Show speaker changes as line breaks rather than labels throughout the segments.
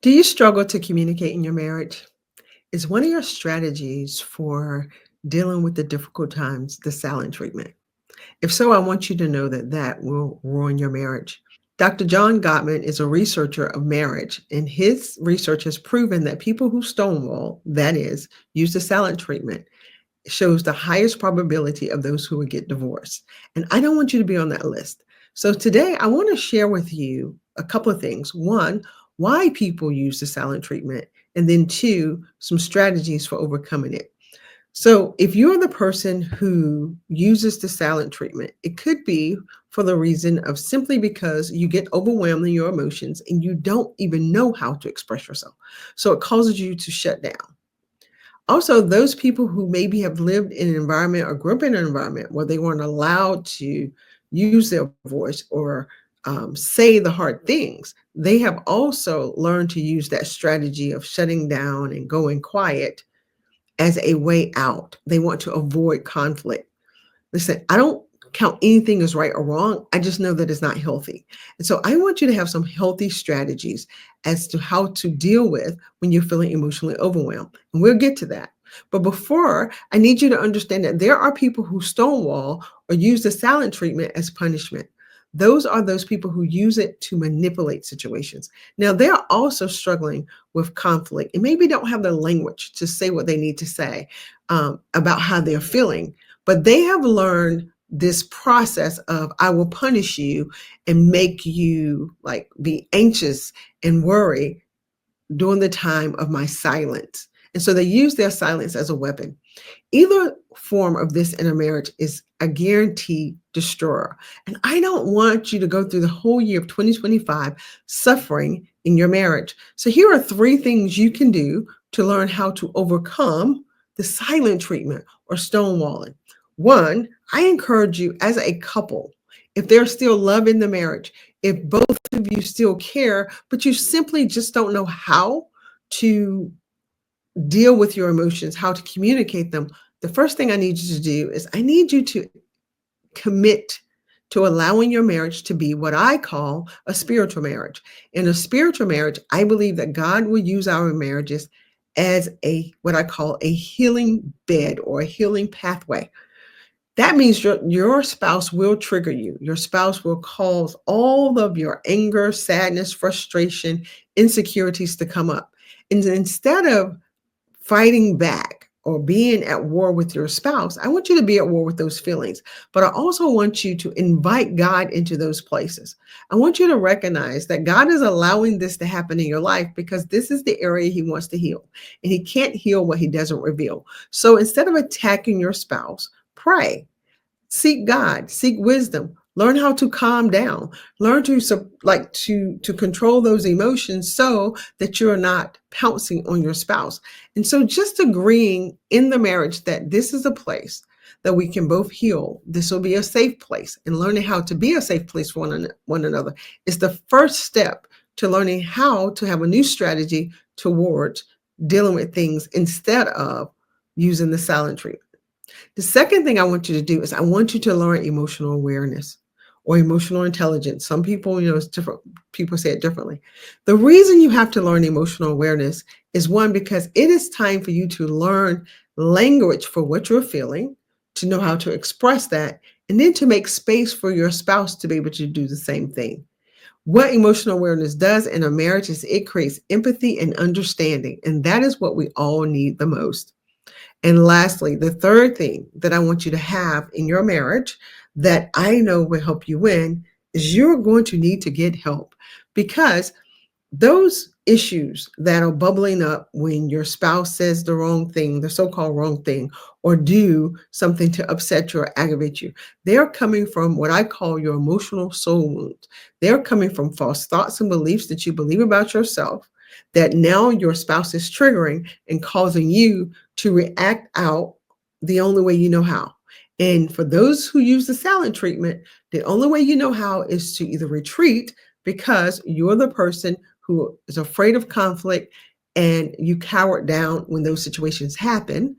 Do you struggle to communicate in your marriage? Is one of your strategies for dealing with the difficult times the silent treatment? If so, I want you to know that that will ruin your marriage. Dr. John Gottman is a researcher of marriage, and his research has proven that people who stonewall, that is, use the silent treatment, shows the highest probability of those who would get divorced. And I don't want you to be on that list. So today I want to share with you a couple of things. One, why people use the silent treatment, and then two, some strategies for overcoming it. So if you're the person who uses the silent treatment, it could be for the reason of simply because you get overwhelmed in your emotions and you don't even know how to express yourself. So it causes you to shut down. Also, those people who maybe have lived in an environment or grew up in an environment where they weren't allowed to use their voice or say the hard things, they have also learned to use that strategy of shutting down and going quiet as a way out. They want to avoid conflict. Listen, I don't count anything as right or wrong. I just know that it's not healthy. And so I want you to have some healthy strategies as to how to deal with when you're feeling emotionally overwhelmed. And we'll get to that. But before, I need you to understand that there are people who stonewall or use the silent treatment as punishment. Those are those people who use it to manipulate situations. Now, they're also struggling with conflict and maybe don't have the language to say what they need to say about how they're feeling, but they have learned this process of I will punish you and make you like be anxious and worry during the time of my silence. And so they use their silence as a weapon. Either form of this in a marriage is a guaranteed destroyer. And I don't want you to go through the whole year of 2025 suffering in your marriage. So here are three things you can do to learn how to overcome the silent treatment or stonewalling. One, I encourage you as a couple, if there's still love in the marriage, if both of you still care, but you simply just don't know how to deal with your emotions, how to communicate them, the first thing I need you to do is I need you to commit to allowing your marriage to be what I call a spiritual marriage. In a spiritual marriage, I believe that God will use our marriages as a what I call a healing bed or a healing pathway. That means your spouse will trigger you. Your spouse will cause all of your anger, sadness, frustration, insecurities to come up. And instead of fighting back or being at war with your spouse, I want you to be at war with those feelings. But I also want you to invite God into those places. I want you to recognize that God is allowing this to happen in your life because this is the area He wants to heal. And He can't heal what He doesn't reveal. So instead of attacking your spouse, pray. Seek God, seek wisdom, learn how to calm down, learn to to control those emotions so that you're not pouncing on your spouse. And so just agreeing in the marriage that this is a place that we can both heal. This will be a safe place, and learning how to be a safe place for one another is the first step to learning how to have a new strategy towards dealing with things instead of using the silent treatment. The second thing I want you to do is I want you to learn emotional awareness or emotional intelligence. Some people, it's different. People say it differently. The reason you have to learn emotional awareness is one, because it is time for you to learn language for what you're feeling, to know how to express that, and then to make space for your spouse to be able to do the same thing. What emotional awareness does in a marriage is it creates empathy and understanding, and that is what we all need the most. And lastly, the third thing that I want you to have in your marriage that I know will help you win is you're going to need to get help, because those issues that are bubbling up when your spouse says the wrong thing, the so-called wrong thing, or do something to upset you or aggravate you, they're coming from what I call your emotional soul wounds. They're coming from false thoughts and beliefs that you believe about yourself that now your spouse is triggering and causing you to react out the only way you know how. And for those who use the silent treatment, the only way you know how is to either retreat because you're the person who is afraid of conflict and you cower down when those situations happen,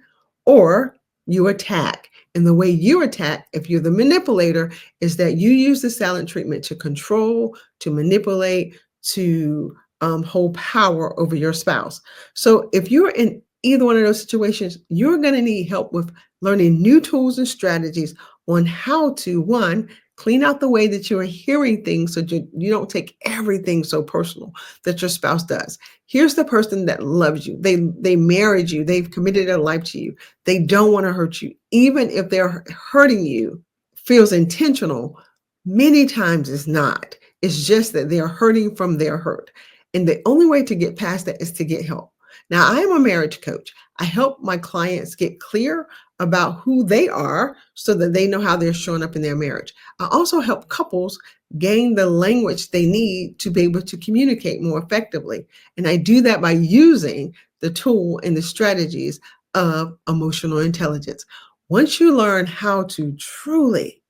or you attack. And the way you attack, if you're the manipulator, is that you use the silent treatment to control, to manipulate, to hold power over your spouse. So if you're in either one of those situations, you're going to need help with learning new tools and strategies on how to, one, clean out the way that you're hearing things so you don't take everything so personal that your spouse does. Here's the person that loves you. They married you. They've committed their life to you. They don't want to hurt you. Even if they're hurting you, feels intentional, many times it's not. It's just that they're hurting from their hurt. And the only way to get past that is to get help. Now, I am a marriage coach. I help my clients get clear about who they are so that they know how they're showing up in their marriage. I also help couples gain the language they need to be able to communicate more effectively. And I do that by using the tool and the strategies of emotional intelligence. Once you learn how to truly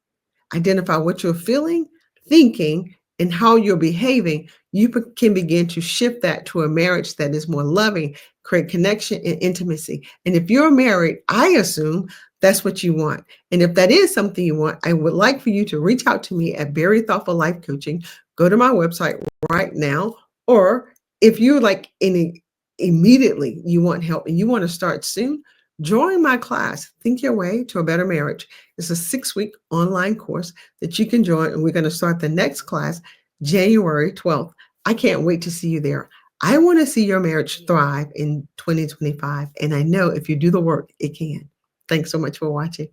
identify what you're feeling, thinking, and how you're behaving, you can begin to shift that to a marriage that is more loving, create connection and intimacy. And if you're married, I assume that's what you want. And if that is something you want, I would like for you to reach out to me at Very Thoughtful Life Coaching. Go to my website right now. Or if you like immediately you want help and you want to start soon, join my class, Think Your Way to a Better Marriage. It's a 6-week online course that you can join, and we're going to start the next class January 12th. I can't wait to see you there. I want to see your marriage thrive in 2025, and I know if you do the work, it can. Thanks so much for watching.